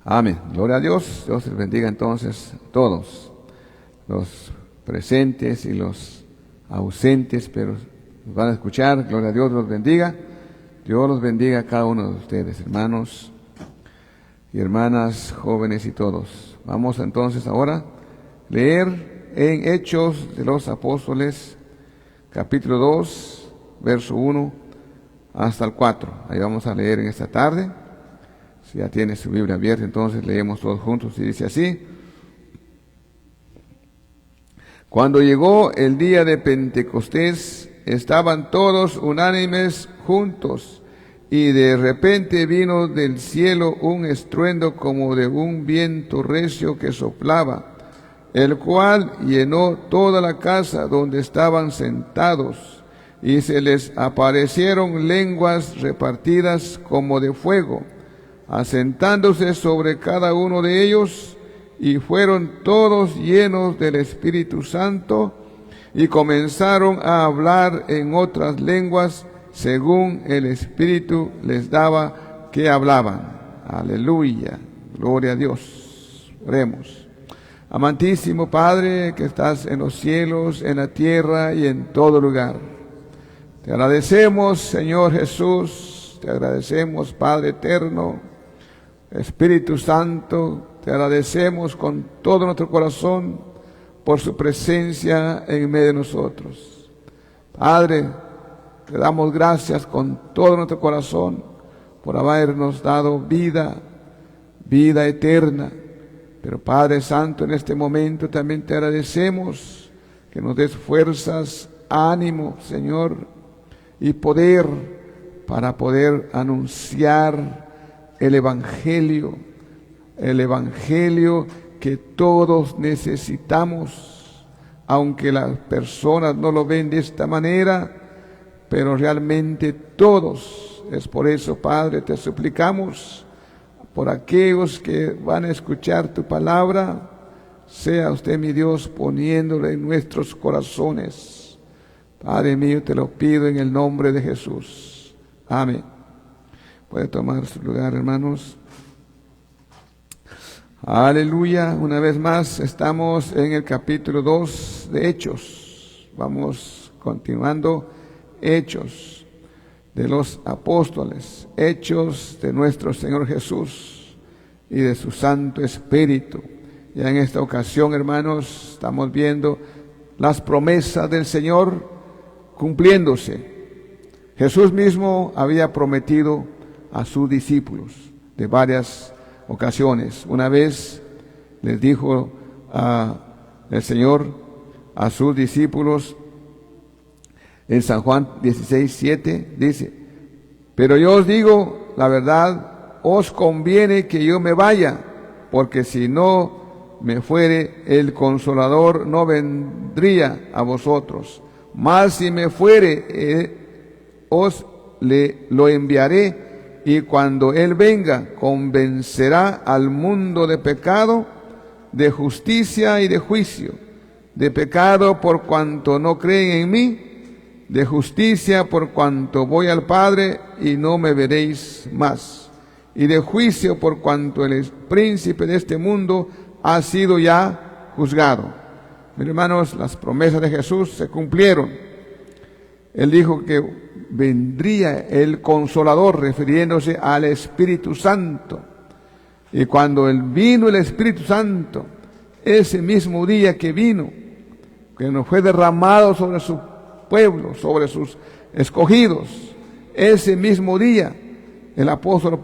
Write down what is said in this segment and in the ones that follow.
Amén. Gloria a Dios. Dios les bendiga entonces a todos, los presentes y los ausentes, pero nos van a escuchar. Gloria a Dios, los bendiga. Dios los bendiga a cada uno de ustedes, hermanos y hermanas, jóvenes y todos. Vamos entonces ahora a leer en Hechos de los Apóstoles, capítulo 2, verso 1 hasta el 4. Ahí vamos a leer en esta tarde. Si ya tiene su Biblia abierta, entonces leemos todos juntos y dice así: Cuando llegó el día de Pentecostés, estaban todos unánimes juntos, y de repente vino del cielo un estruendo como de un viento recio que soplaba, el cual llenó toda la casa donde estaban sentados, y se les aparecieron lenguas repartidas como de fuego, asentándose sobre cada uno de ellos, y fueron todos llenos del Espíritu Santo, y comenzaron a hablar en otras lenguas, según el Espíritu les daba que hablaban. Aleluya, gloria a Dios. Oremos. Amantísimo Padre, que estás en los cielos, en la tierra y en todo lugar, te agradecemos, Señor Jesús, te agradecemos, Padre eterno, Espíritu Santo, te agradecemos con todo nuestro corazón por su presencia en medio de nosotros. Padre, te damos gracias con todo nuestro corazón por habernos dado vida eterna. Pero Padre Santo, en este momento también te agradecemos que nos des fuerzas, ánimo, Señor, y poder para poder anunciar el Evangelio que todos necesitamos, aunque las personas no lo ven de esta manera, pero realmente todos. Es por eso, Padre, te suplicamos por aquellos que van a escuchar tu palabra, sea usted, mi Dios, poniéndole en nuestros corazones. Padre mío, te lo pido en el nombre de Jesús. Amén. Puede tomar su lugar, hermanos. Aleluya. Una vez más estamos en el capítulo 2 de Hechos. Vamos continuando. Hechos de los apóstoles, hechos de nuestro Señor Jesús y de su Santo Espíritu. Ya en esta ocasión, hermanos, estamos viendo las promesas del Señor cumpliéndose. Jesús mismo había prometido a sus discípulos de varias ocasiones. Una vez les dijo el Señor a sus discípulos en San Juan 16:7, dice: Pero yo os digo la verdad, os conviene que yo me vaya, porque si no me fuere, el Consolador no vendría a vosotros. Mas si me fuere, os lo enviaré, y cuando Él venga, convencerá al mundo de pecado, de justicia y de juicio. De pecado por cuanto no creen en mí, de justicia por cuanto voy al Padre y no me veréis más, y de juicio por cuanto el príncipe de este mundo ha sido ya juzgado. Mis hermanos, las promesas de Jesús se cumplieron. Él dijo que vendría el Consolador, refiriéndose al Espíritu Santo. Y cuando vino el Espíritu Santo, ese mismo día que vino, que nos fue derramado sobre su pueblo, sobre sus escogidos, ese mismo día el apóstol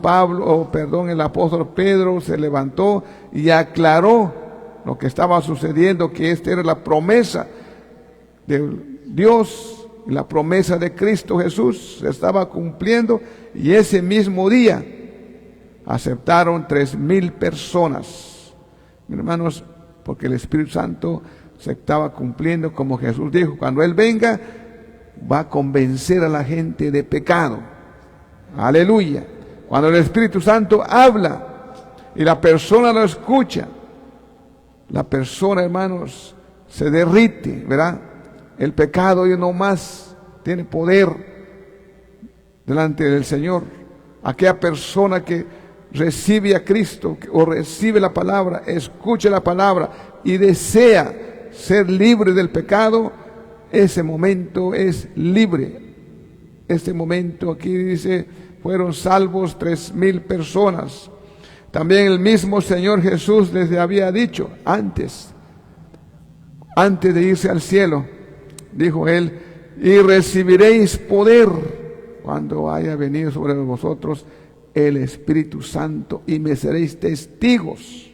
Pedro se levantó y aclaró lo que estaba sucediendo, que esta era la promesa de Dios, la promesa de Cristo Jesús se estaba cumpliendo, y ese mismo día aceptaron 3,000 personas, mis hermanos, porque el Espíritu Santo se estaba cumpliendo, como Jesús dijo: cuando Él venga, va a convencer a la gente de pecado. Aleluya. Cuando el Espíritu Santo habla y la persona lo escucha, la persona, hermanos, se derrite, ¿verdad? El pecado ya no más tiene poder delante del Señor. Aquella persona que recibe a Cristo o recibe la palabra, escuche la palabra y desea ser libre del pecado, ese momento es libre. Este momento aquí dice, fueron salvos 3,000 personas. También el mismo Señor Jesús les había dicho antes de irse al cielo, dijo él, y recibiréis poder cuando haya venido sobre vosotros el Espíritu Santo y me seréis testigos.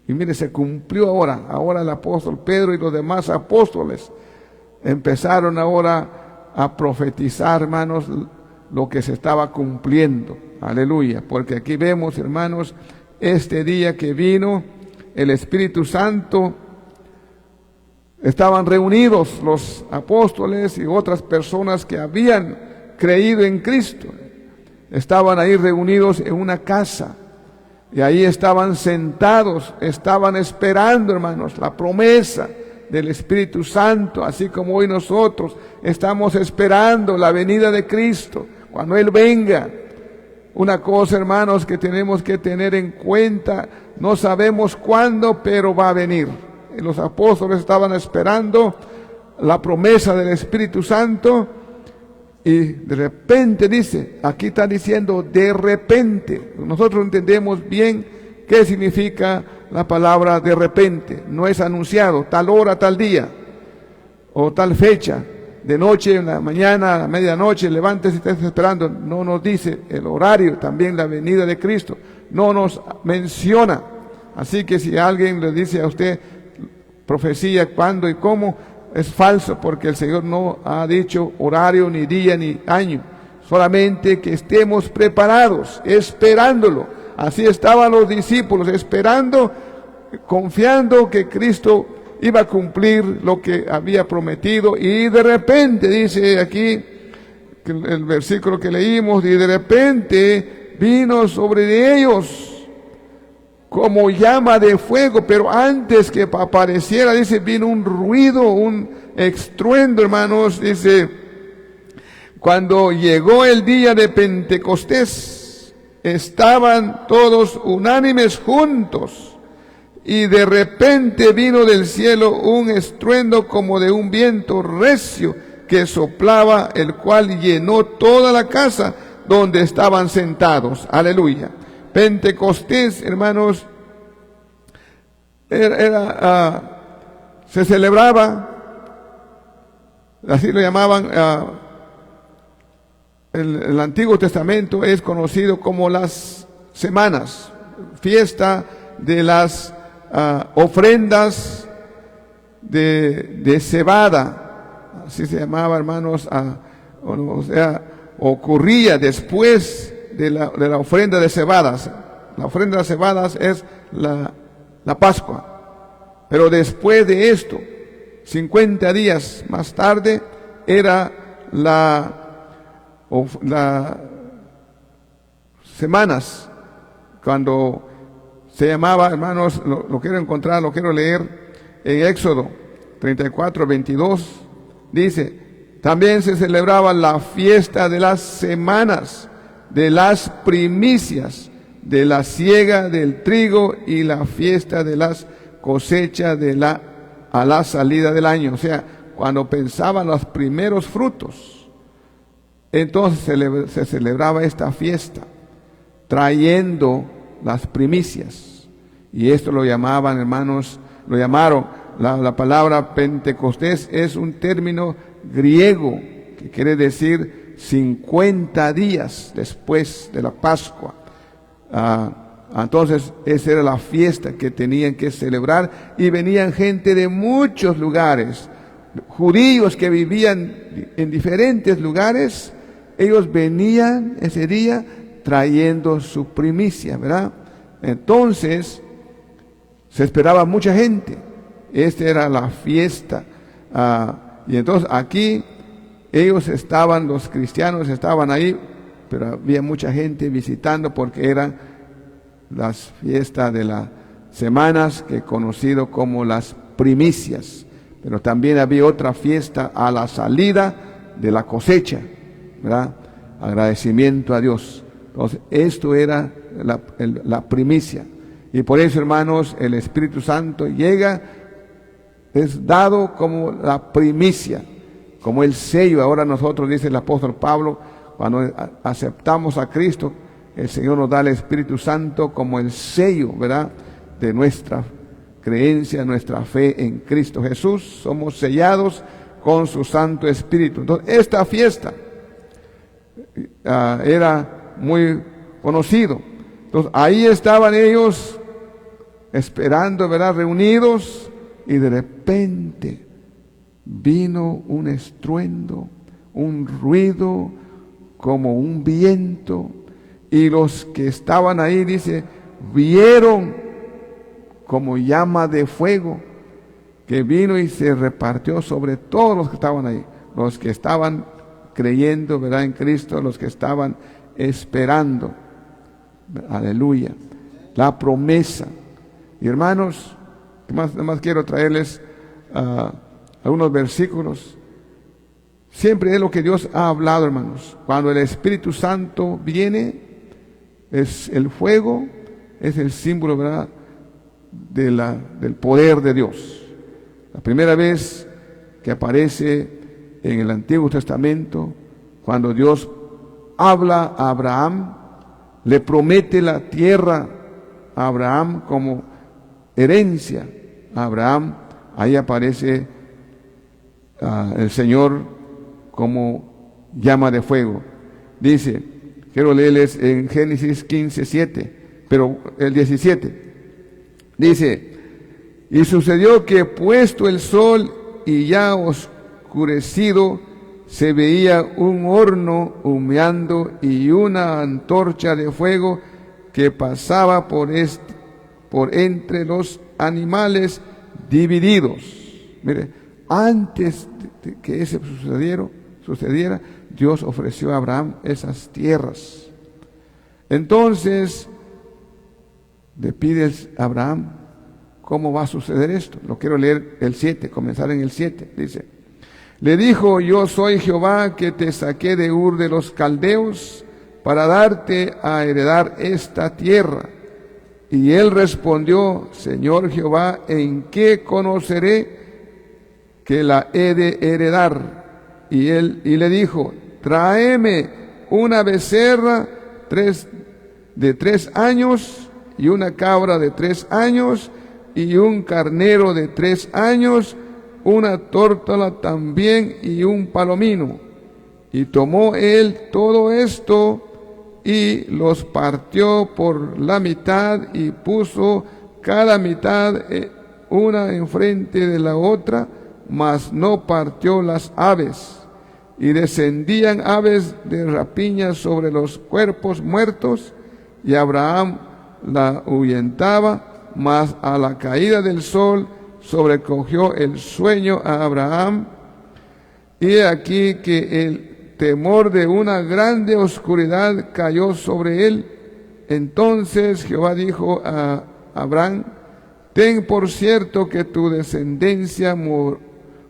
Y mire, se cumplió ahora el apóstol Pedro y los demás apóstoles empezaron ahora a profetizar, hermanos, lo que se estaba cumpliendo. Aleluya, porque aquí vemos, hermanos, este día que vino el Espíritu Santo, estaban reunidos los apóstoles y otras personas que habían creído en Cristo. Estaban ahí reunidos en una casa y ahí estaban sentados, estaban esperando, hermanos, la promesa del Espíritu Santo, así como hoy nosotros estamos esperando la venida de Cristo, cuando Él venga. Una cosa, hermanos, que tenemos que tener en cuenta, no sabemos cuándo, pero va a venir. Los apóstoles estaban esperando la promesa del Espíritu Santo y de repente dice, aquí está diciendo de repente. Nosotros entendemos bien qué significa la palabra de repente. No es anunciado, tal hora, tal día o tal fecha, de noche, en la mañana, a medianoche, levántese y estés esperando. No nos dice el horario, también la venida de Cristo, no nos menciona. Así que si alguien le dice a usted profecía, cuándo y cómo, es falso, porque el Señor no ha dicho horario, ni día, ni año. Solamente que estemos preparados, esperándolo. Así estaban los discípulos, esperando, confiando que Cristo iba a cumplir lo que había prometido. Y de repente, dice aquí el versículo que leímos, y de repente vino sobre ellos como llama de fuego, pero antes que apareciera, dice, vino un ruido, un estruendo, hermanos, dice, cuando llegó el día de Pentecostés, estaban todos unánimes juntos, y de repente vino del cielo un estruendo como de un viento recio que soplaba, el cual llenó toda la casa donde estaban sentados. Aleluya. Pentecostés, hermanos, se celebraba, así lo llamaban, el Antiguo Testamento es conocido como las semanas, fiesta de las ofrendas de cebada, así se llamaba, hermanos, o sea, ocurría después de la ofrenda de cebadas. La ofrenda de cebadas es la Pascua, pero después de esto, 50 días más tarde, era las semanas, cuando se llamaba, hermanos, lo quiero encontrar, lo quiero leer en Éxodo 34, 22, dice, también se celebraba la fiesta de las semanas, de las primicias, de la siega del trigo y la fiesta de las cosechas a la salida del año. O sea, cuando pensaban los primeros frutos, entonces se celebraba esta fiesta, trayendo las primicias. Y esto lo llamaban, hermanos, lo llamaron, la palabra Pentecostés es un término griego que quiere decir 50 días después de la Pascua. Entonces esa era la fiesta que tenían que celebrar y venían gente de muchos lugares, judíos que vivían en diferentes lugares, ellos venían ese día trayendo su primicia, ¿verdad? Entonces se esperaba mucha gente, esta era la fiesta, y entonces aquí ellos estaban, los cristianos estaban ahí, pero había mucha gente visitando porque eran las fiestas de las semanas, que conocido como las primicias. Pero también había otra fiesta a la salida de la cosecha, ¿verdad? Agradecimiento a Dios. Entonces, esto era la primicia. Y por eso, hermanos, el Espíritu Santo llega, es dado como la primicia, como el sello. Ahora nosotros, dice el apóstol Pablo, cuando aceptamos a Cristo, el Señor nos da el Espíritu Santo como el sello, ¿verdad?, de nuestra creencia, nuestra fe en Cristo Jesús. Somos sellados con su Santo Espíritu. Entonces, esta fiesta era muy conocido. Entonces, ahí estaban ellos esperando, ¿verdad?, reunidos, y de repente vino un estruendo, un ruido como un viento, y los que estaban ahí, dice, vieron como llama de fuego que vino y se repartió sobre todos los que estaban ahí, los que estaban creyendo, ¿verdad?, en Cristo, los que estaban esperando. Aleluya. La promesa. Y hermanos, más quiero traerles algunos versículos. Siempre es lo que Dios ha hablado, hermanos. Cuando el Espíritu Santo viene, es el fuego, es el símbolo, ¿verdad?, del poder de Dios. La primera vez que aparece en el Antiguo Testamento, cuando Dios habla a Abraham, le promete la tierra a Abraham como herencia a Abraham. Ahí aparece el Señor como llama de fuego. Dice, quiero leerles en Génesis 15:7, pero el 17. Dice, y sucedió que puesto el sol y ya oscurecido, se veía un horno humeando y una antorcha de fuego que pasaba por entre los animales divididos. Mire, antes de que eso sucediera, Dios ofreció a Abraham esas tierras. Entonces, le pides a Abraham, ¿cómo va a suceder esto? Lo quiero leer el 7, comenzar en el 7. Dice, le dijo, yo soy Jehová que te saqué de Ur de los Caldeos para darte a heredar esta tierra. Y él respondió, Señor Jehová, ¿en qué conoceré que la he de heredar? Y le dijo, tráeme una becerra de 3 años, y una cabra de 3 años, y un carnero de 3 años, una tórtola también, y un palomino. Y tomó él todo esto, y los partió por la mitad, y puso cada mitad una enfrente de la otra, mas no partió las aves. Y descendían aves de rapiña sobre los cuerpos muertos, y Abraham la ahuyentaba, mas a la caída del sol sobrecogió el sueño a Abraham, y aquí que el temor de una grande oscuridad cayó sobre él. Entonces Jehová dijo a Abraham, ten por cierto que tu descendencia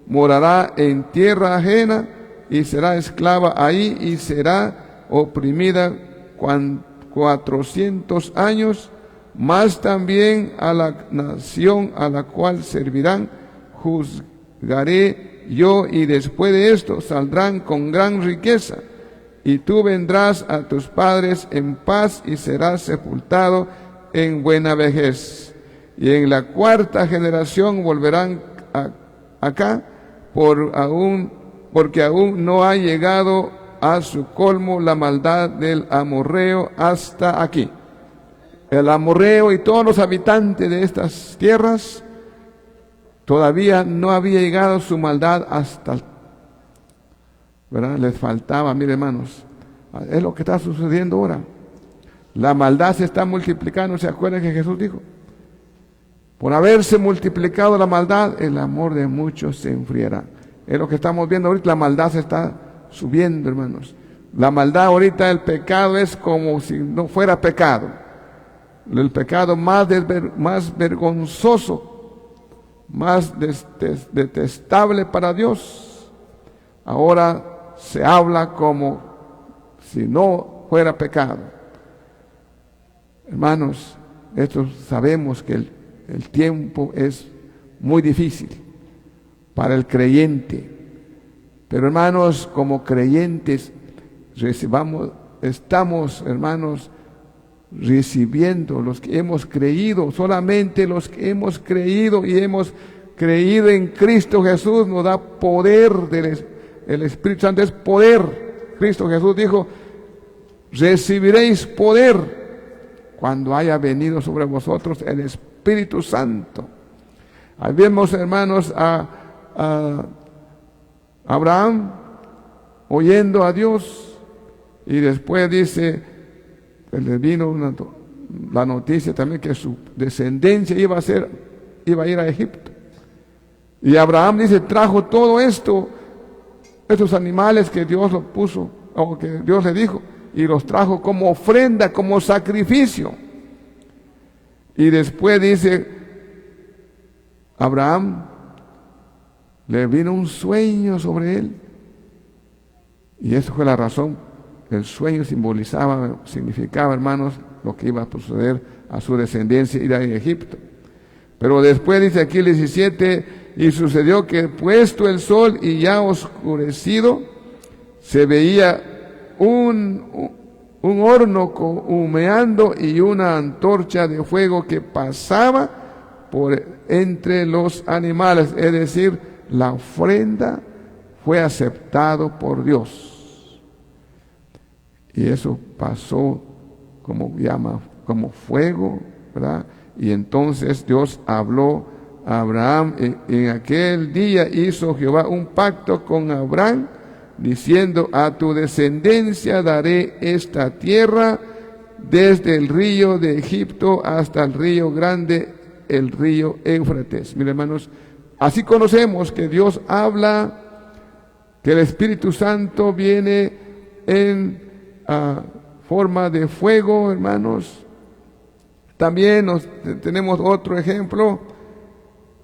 morará en tierra ajena, y será esclava ahí, y será oprimida 400 años, mas también a la nación a la cual servirán juzgaré yo, y después de esto saldrán con gran riqueza, y tú vendrás a tus padres en paz, y serás sepultado en buena vejez. Y en la 4ª generación volverán acá, porque aún no ha llegado a su colmo la maldad del amorreo hasta aquí. El amorreo y todos los habitantes de estas tierras todavía no había llegado su maldad hasta, ¿verdad? Les faltaba, mire hermanos, es lo que está sucediendo ahora. La maldad se está multiplicando. ¿Se acuerdan que Jesús dijo? Por haberse multiplicado la maldad, el amor de muchos se enfriará. Es lo que estamos viendo ahorita. La maldad se está subiendo, hermanos. La maldad ahorita, el pecado es como si no fuera pecado. El pecado más vergonzoso, más detestable para Dios, ahora se habla como si no fuera pecado. Hermanos, esto sabemos que el tiempo es muy difícil para el creyente. Pero hermanos, como creyentes, estamos, hermanos, recibiendo los que hemos creído, solamente los que hemos creído y hemos creído en Cristo Jesús nos da poder, el Espíritu Santo es poder. Cristo Jesús dijo, recibiréis poder cuando haya venido sobre vosotros el Espíritu Santo. Ahí vemos, hermanos, a Abraham oyendo a Dios, y después dice, le vino la noticia también que su descendencia iba a ir a Egipto. Y Abraham dice, trajo todo esto, estos animales que Dios lo puso, o que Dios le dijo, y los trajo como ofrenda, como sacrificio. Y después dice, Abraham, le vino un sueño sobre él. Y eso fue la razón. El sueño significaba, hermanos, lo que iba a suceder a su descendencia, ir a Egipto. Pero después dice aquí el 17, y sucedió que puesto el sol y ya oscurecido, se veía un horno humeando y una antorcha de fuego que pasaba por entre los animales, es decir, la ofrenda fue aceptado por Dios. Y eso pasó como llama, como fuego, ¿verdad? Y entonces Dios habló a Abraham. En aquel día hizo Jehová un pacto con Abraham, diciendo, a tu descendencia daré esta tierra, desde el río de Egipto hasta el río grande, el río Éufrates. Miren, hermanos, así conocemos que Dios habla, que el Espíritu Santo viene en forma de fuego, hermanos. También tenemos otro ejemplo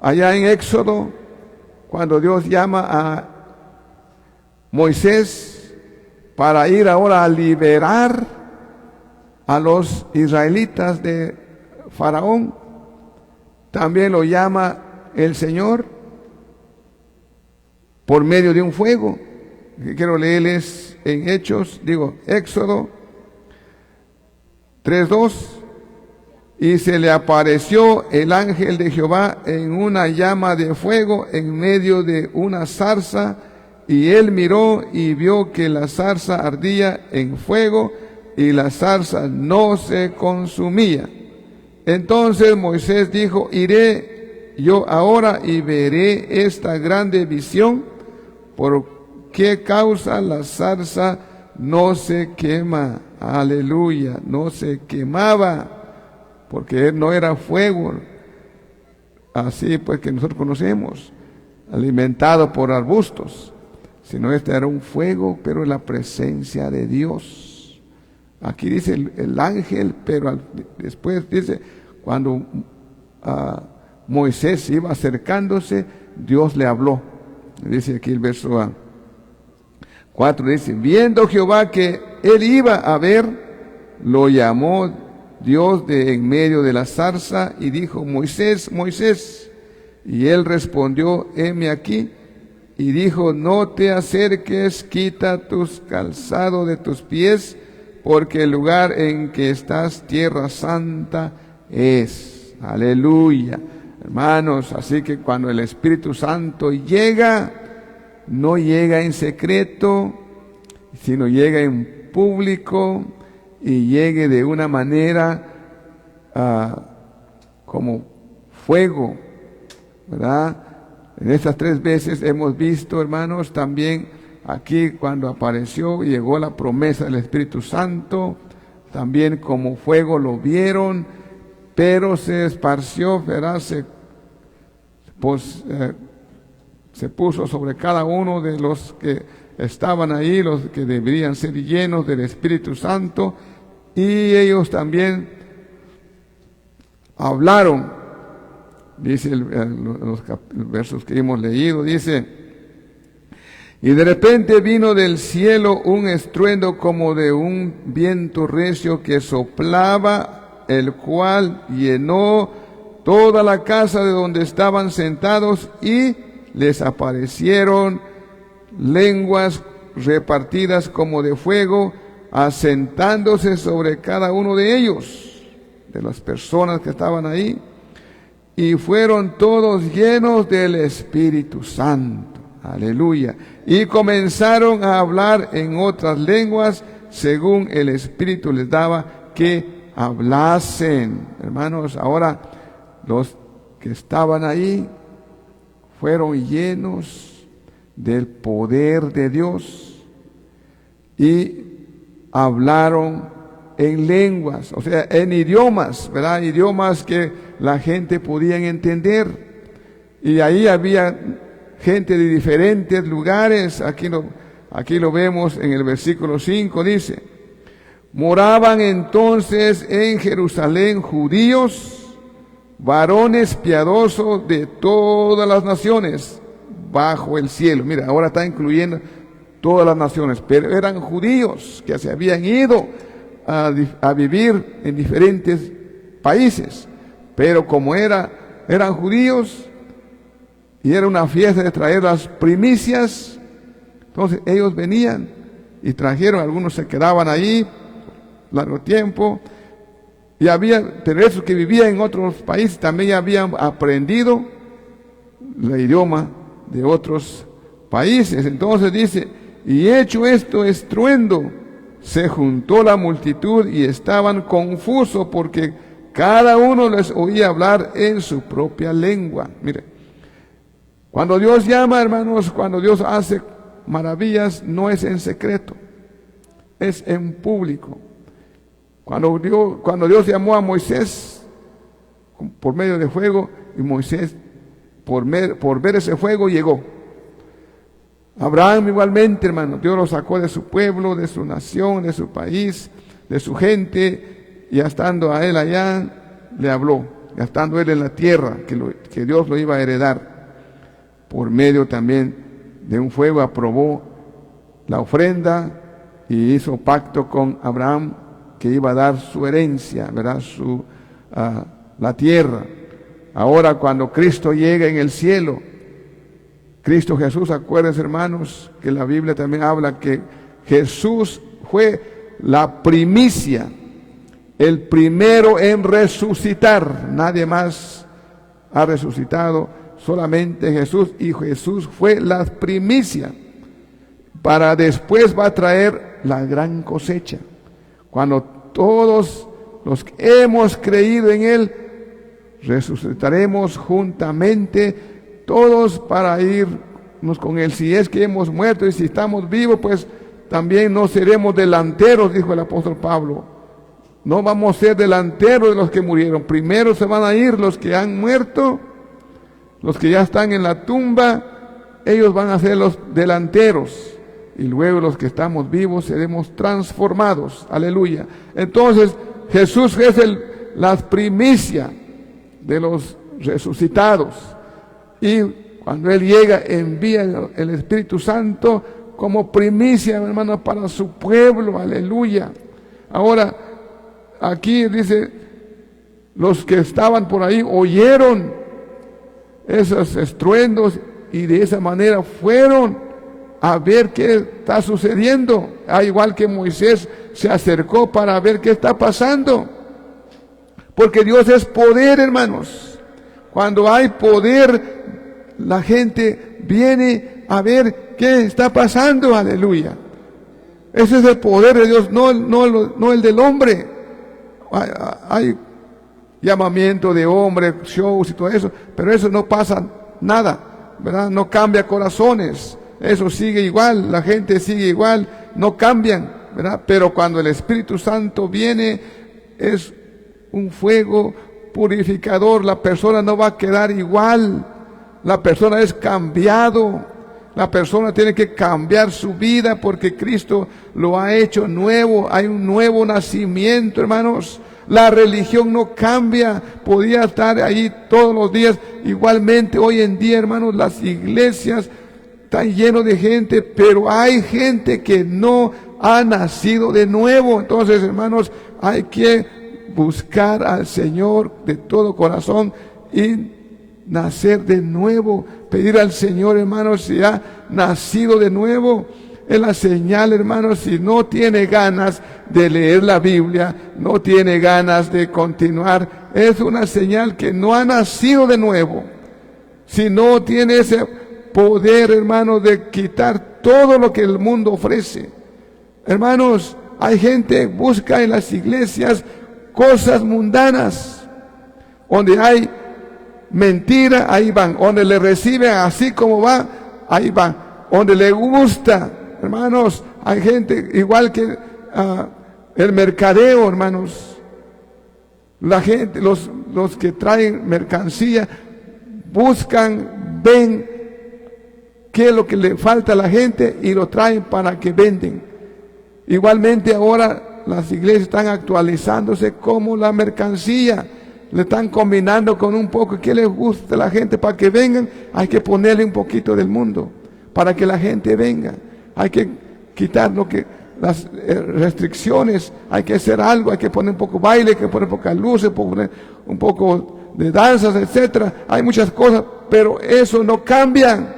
allá en Éxodo, cuando Dios llama a Moisés para ir ahora a liberar a los israelitas de Faraón. También lo llama el Señor por medio de un fuego. Quiero leerles en Éxodo 3:2. Y se le apareció el ángel de Jehová en una llama de fuego en medio de una zarza, y él miró y vio que la zarza ardía en fuego y la zarza no se consumía. Entonces Moisés dijo, iré yo ahora y veré esta grande visión, por qué causa la zarza no se quema. Aleluya, no se quemaba, porque no era fuego, así pues que nosotros conocemos, alimentado por arbustos, sino este era un fuego, pero en la presencia de Dios. Aquí dice el ángel, pero después dice, cuando Moisés iba acercándose, Dios le habló. Dice aquí el verso 4, dice, viendo Jehová que él iba a ver, lo llamó Dios de en medio de la zarza y dijo, Moisés, Moisés. Y él respondió, heme aquí. Y dijo, no te acerques, quita tus calzados de tus pies, porque el lugar en que estás, tierra santa es. Aleluya. Hermanos, así que cuando el Espíritu Santo llega, no llega en secreto, sino llega en público, y llegue de una manera como fuego, ¿verdad? En estas 3 veces hemos visto, hermanos, también aquí cuando apareció y llegó la promesa del Espíritu Santo, también como fuego lo vieron, pero se esparció, ¿verdad? Se puso sobre cada uno de los que estaban ahí, los que deberían ser llenos del Espíritu Santo, y ellos también hablaron. Dice los versos que hemos leído, dice, y de repente vino del cielo un estruendo como de un viento recio que soplaba el cual llenó toda la casa de donde estaban sentados, y les aparecieron lenguas repartidas como de fuego, asentándose sobre cada uno de ellos, de las personas que estaban ahí, y fueron todos llenos del Espíritu Santo. Aleluya. Y comenzaron a hablar en otras lenguas según el Espíritu les daba que hablasen. Hermanos, ahora los que estaban ahí fueron llenos del poder de Dios y hablaron en lenguas, o sea, en idiomas, ¿verdad? Idiomas que la gente podía entender. Y ahí había gente de diferentes lugares. Aquí lo vemos en el versículo 5, dice: moraban entonces en Jerusalén judíos, varones piadosos de todas las naciones bajo el cielo. Mira, ahora está incluyendo todas las naciones, pero eran judíos que se habían ido a vivir en diferentes países, pero como eran judíos y era una fiesta de traer las primicias, entonces ellos venían y trajeron. Algunos se quedaban ahí largo tiempo, pero esos que vivían en otros países también habían aprendido el idioma de otros países. Entonces dice: y hecho esto estruendo, se juntó la multitud y estaban confusos, porque cada uno les oía hablar en su propia lengua. Mire, cuando Dios llama, hermanos, cuando Dios hace maravillas, no es en secreto, es en público. Cuando Dios llamó a Moisés por medio de fuego, y Moisés por ver ese fuego llegó. Abraham igualmente, hermano, Dios lo sacó de su pueblo, de su nación, de su país, de su gente, y ya estando a él allá, le habló, ya estando él en la tierra, que Dios lo iba a heredar. Por medio también de un fuego aprobó la ofrenda y hizo pacto con Abraham, que iba a dar su herencia, ¿verdad? La tierra. Ahora, cuando Cristo llega en el cielo, Cristo Jesús, acuérdense, hermanos, que la Biblia también habla que Jesús fue la primicia, el primero en resucitar. Nadie más ha resucitado, solamente Jesús, y Jesús fue la primicia. Para después va a traer la gran cosecha, cuando todos los que hemos creído en Él resucitaremos juntamente, todos para irnos con Él. Si es que hemos muerto y si estamos vivos, pues también no seremos delanteros, dijo el apóstol Pablo. No vamos a ser delanteros de los que murieron. Primero se van a ir los que han muerto, los que ya están en la tumba, ellos van a ser los delanteros. Y luego los que estamos vivos seremos transformados. Aleluya. Entonces Jesús es la primicia de los resucitados. Y cuando Él llega, envía el Espíritu Santo como primicia, hermano, para su pueblo. Aleluya. Ahora, aquí dice, los que estaban por ahí oyeron esos estruendos y de esa manera fueron a ver qué está sucediendo. Igual que Moisés se acercó para ver qué está pasando. Porque Dios es poder, hermanos. Cuando hay poder, la gente viene a ver qué está pasando. Aleluya. Ese es el poder de Dios, no el del hombre. Hay llamamiento de hombre, shows y todo eso, pero eso no pasa nada, ¿verdad? No cambia corazones. Eso sigue igual, la gente sigue igual, no cambian, ¿verdad? Pero cuando el Espíritu Santo viene, es un fuego purificador. La persona no va a quedar igual, la persona es cambiado, la persona tiene que cambiar su vida porque Cristo lo ha hecho nuevo. Hay un nuevo nacimiento, hermanos. La religión no cambia, podía estar ahí todos los días. Igualmente hoy en día, hermanos, las iglesias están llenas de gente, pero hay gente que no ha nacido de nuevo. Entonces, hermanos, hay que buscar al Señor de todo corazón y nacer de nuevo. Pedir al Señor, hermanos, si ha nacido de nuevo. Es la señal, hermanos, si no tiene ganas de leer la Biblia, no tiene ganas de continuar, es una señal que no ha nacido de nuevo. Si no tiene ese poder, hermanos, de quitar todo lo que el mundo ofrece. Hermanos, hay gente que busca en las iglesias cosas mundanas, donde hay mentira, ahí van, donde le reciben así como va, ahí van, donde le gusta. Hermanos, hay gente igual que el mercadeo, hermanos. La gente, los que traen mercancía, buscan, ven qué es lo que le falta a la gente y lo traen para que venden. Igualmente ahora las iglesias están actualizándose como la mercancía. Le están combinando con un poco que les gusta a la gente para que vengan. Hay que ponerle un poquito del mundo para que la gente venga. Hay que quitar las restricciones, hay que hacer algo, hay que poner un poco de baile, hay que poner pocas luces, poner un poco de danzas, etcétera. Hay muchas cosas, pero eso no cambia.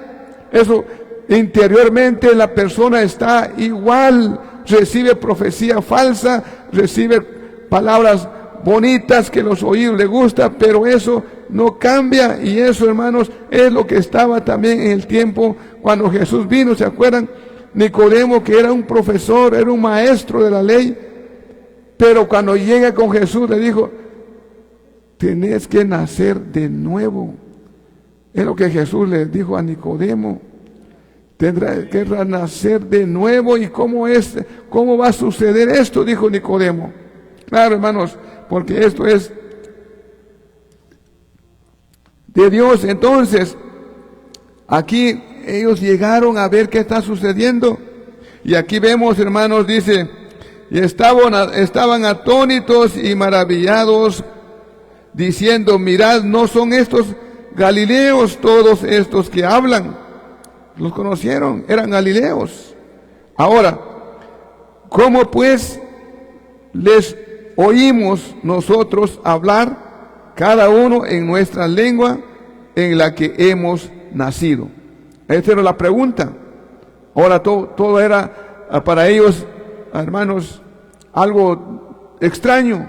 Eso interiormente la persona está igual, recibe profecía falsa, recibe palabras bonitas que los oídos le gusta, pero eso no cambia. Y eso, hermanos, es lo que estaba también en el tiempo cuando Jesús vino. ¿Se acuerdan? Nicodemo, que era un profesor, era un maestro de la ley, pero cuando llega con Jesús le dijo: tenés que nacer de nuevo. Es lo que Jesús le dijo a Nicodemo: tendrá que nacer de nuevo. ¿Y cómo va a suceder esto?, dijo Nicodemo. Claro, hermanos, porque esto es de Dios. Entonces, aquí ellos llegaron a ver qué está sucediendo. Y aquí vemos, hermanos, dice: y estaban atónitos y maravillados, diciendo: mirad, ¿no son estos galileos todos estos que hablan? Los conocieron, eran galileos. Ahora, ¿cómo pues les oímos nosotros hablar, cada uno en nuestra lengua en la que hemos nacido? Esa era la pregunta. Ahora todo era para ellos, hermanos, algo extraño,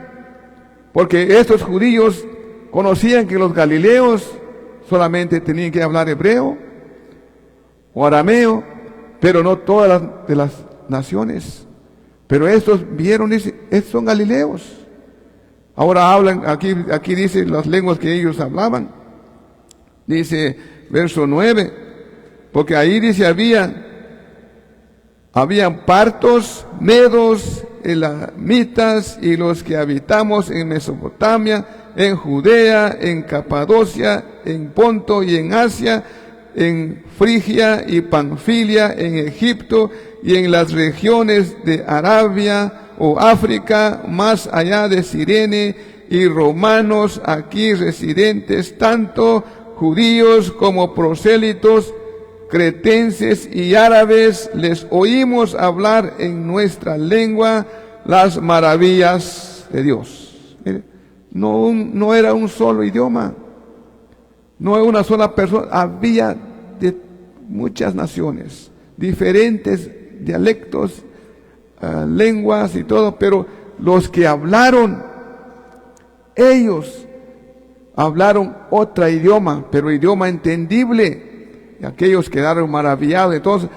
porque estos judíos conocían que los galileos solamente tenían que hablar hebreo o arameo, pero no todas de las naciones. Pero estos vieron, dice, estos son galileos. Ahora hablan, aquí dice las lenguas que ellos hablaban. Dice verso 9, porque ahí dice habían partos, medos, elamitas y los que habitamos en Mesopotamia, en Judea, en Capadocia, en Ponto y en Asia, en Frigia y Panfilia, en Egipto y en las regiones de Arabia o África, más allá de Cirene, y romanos aquí residentes, tanto judíos como prosélitos, cretenses y árabes, les oímos hablar en nuestra lengua las maravillas de Dios. Mire, no era un solo idioma, no era una sola persona, había de muchas naciones, diferentes dialectos, lenguas y todo, pero los que hablaron, ellos hablaron otro idioma, pero idioma entendible. Y aquellos quedaron maravillados. Entonces,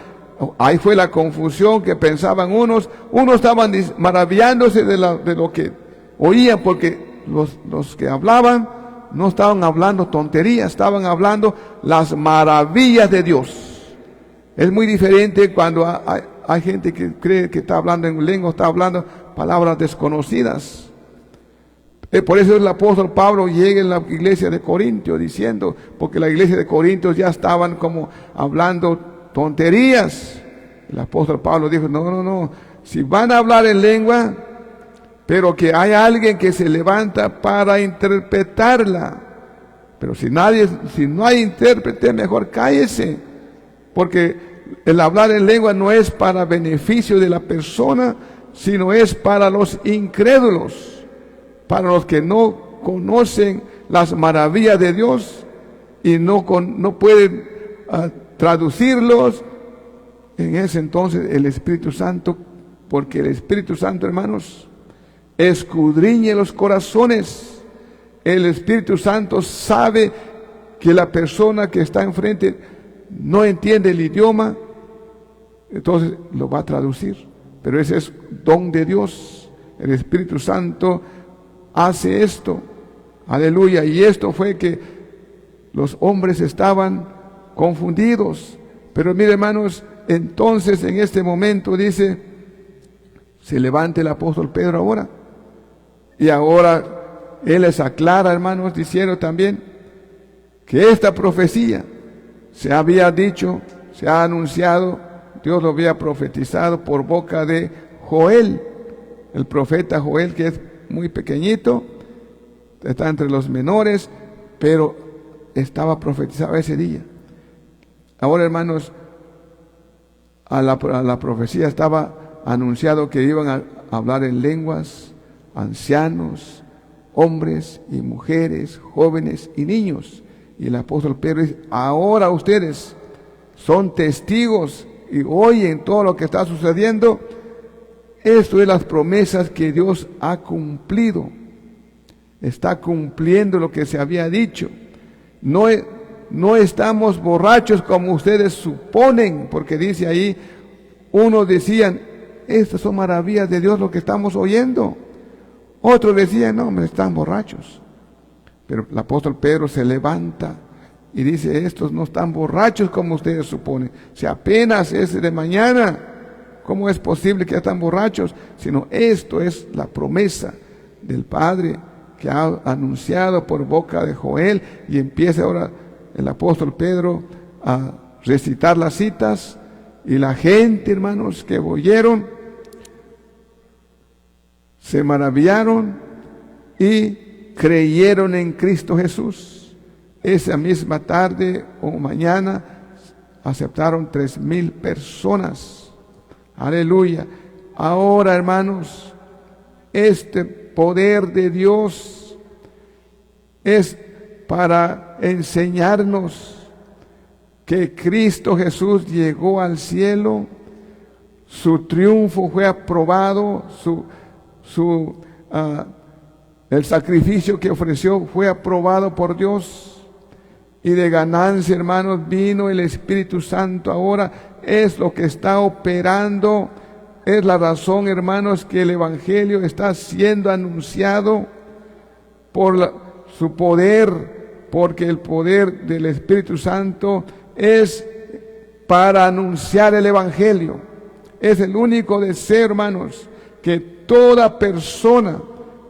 ahí fue la confusión, que pensaban unos estaban maravillándose de lo que oían, porque los que hablaban no estaban hablando tonterías, estaban hablando las maravillas de Dios. Es muy diferente cuando hay gente que cree que está hablando en lengua, está hablando palabras desconocidas. Por eso el apóstol Pablo llega en la iglesia de Corintios diciendo, porque la iglesia de Corintios ya estaban como hablando tonterías. El apóstol Pablo dijo: no, si van a hablar en lengua, pero que haya alguien que se levanta para interpretarla. Pero si no hay intérprete, mejor cállese, porque el hablar en lengua no es para beneficio de la persona, sino es para los incrédulos. para los que no conocen las maravillas de Dios y no pueden traducirlos, en ese entonces el Espíritu Santo, porque el Espíritu Santo, hermanos, escudriñe los corazones. El Espíritu Santo sabe que la persona que está enfrente no entiende el idioma, entonces lo va a traducir. Pero ese es don de Dios. El Espíritu Santo hace esto. Aleluya. Y esto fue que los hombres estaban confundidos. Pero mire, hermanos, entonces en este momento dice, se levanta el apóstol Pedro ahora. Y ahora él les aclara, hermanos, diciendo también que esta profecía se había dicho, se ha anunciado, Dios lo había profetizado por boca de Joel, el profeta Joel, que es muy pequeñito, está entre los menores, pero estaba profetizado ese día. Ahora, hermanos, a la profecía estaba anunciado que iban a hablar en lenguas ancianos, hombres y mujeres, jóvenes y niños. Y el apóstol Pedro dice, ahora ustedes son testigos y oyen todo lo que está sucediendo. Esto es las promesas que Dios ha cumplido. Está cumpliendo lo que se había dicho. No estamos borrachos como ustedes suponen, porque dice ahí, unos decían, estas son maravillas de Dios lo que estamos oyendo. Otros decían, no, están borrachos. Pero el apóstol Pedro se levanta y dice, estos no están borrachos como ustedes suponen. Si apenas es de mañana, ¿cómo es posible que ya están borrachos? Sino esto es la promesa del Padre que ha anunciado por boca de Joel. Y empieza ahora el apóstol Pedro a recitar las citas. Y la gente, hermanos, que oyeron, se maravillaron y creyeron en Cristo Jesús. Esa misma tarde o mañana aceptaron 3,000 personas. Aleluya. Ahora, hermanos, este poder de Dios es para enseñarnos que Cristo Jesús llegó al cielo, su triunfo fue aprobado, el sacrificio que ofreció fue aprobado por Dios, y de ganancia, hermanos, vino el Espíritu Santo. Ahora es lo que está operando, es la razón, hermanos, que el Evangelio está siendo anunciado por su poder, porque el poder del Espíritu Santo es para anunciar el Evangelio. Es el único deseo, hermanos, que toda persona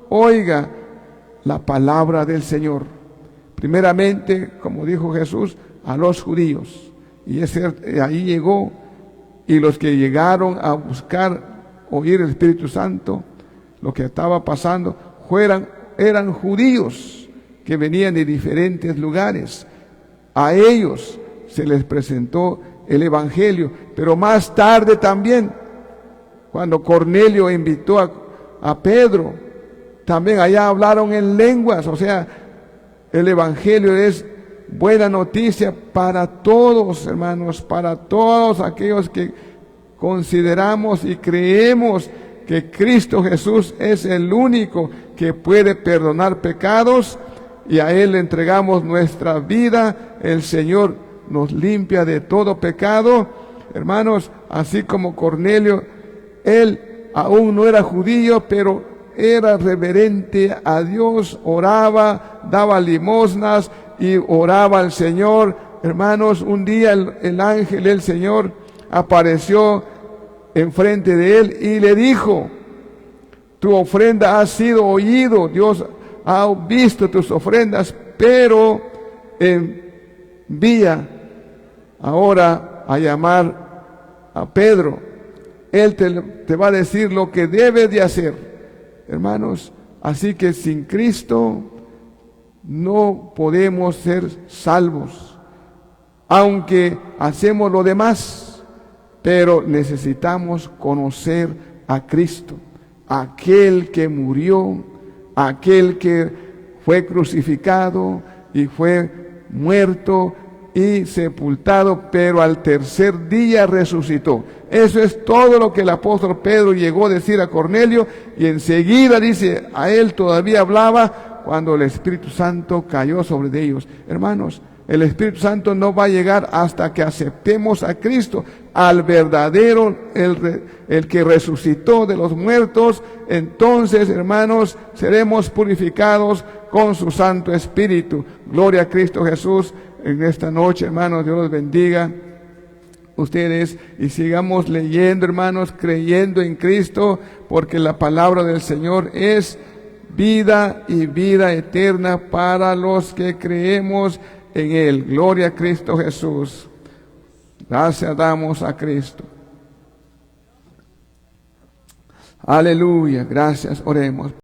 oiga la palabra del Señor. Primeramente, como dijo Jesús, a los judíos. Y ahí llegó, y los que llegaron a buscar oír el Espíritu Santo, lo que estaba pasando, eran judíos que venían de diferentes lugares. A ellos se les presentó el Evangelio, pero más tarde también, cuando Cornelio invitó a Pedro, también allá hablaron en lenguas. O sea, el Evangelio es buena noticia para todos, hermanos, para todos aquellos que consideramos y creemos que Cristo Jesús es el único que puede perdonar pecados, y a Él le entregamos nuestra vida. El Señor nos limpia de todo pecado. Hermanos, así como Cornelio, él aún no era judío, pero era reverente a Dios, oraba, daba limosnas y oraba al Señor. Hermanos, un día el ángel del Señor apareció enfrente de él y le dijo, tu ofrenda ha sido oído, Dios ha visto tus ofrendas, pero envía ahora a llamar a Pedro. Él te va a decir lo que debes de hacer. Hermanos, así que sin Cristo no podemos ser salvos, aunque hacemos lo demás, pero necesitamos conocer a Cristo, aquel que murió aquel que fue crucificado y fue muerto y sepultado, pero al tercer día resucitó. Eso es todo lo que el apóstol Pedro llegó a decir a Cornelio, y enseguida dice, a él todavía hablaba cuando el Espíritu Santo cayó sobre ellos. Hermanos, el Espíritu Santo no va a llegar hasta que aceptemos a Cristo, al verdadero, el que resucitó de los muertos. Entonces, hermanos, seremos purificados con su Santo Espíritu. Gloria a Cristo Jesús. En esta noche, hermanos, Dios los bendiga ustedes, y sigamos leyendo, hermanos, creyendo en Cristo, porque la palabra del Señor es vida y vida eterna para los que creemos en Él. Gloria a Cristo Jesús. Gracias damos a Cristo. Aleluya. Gracias. Oremos.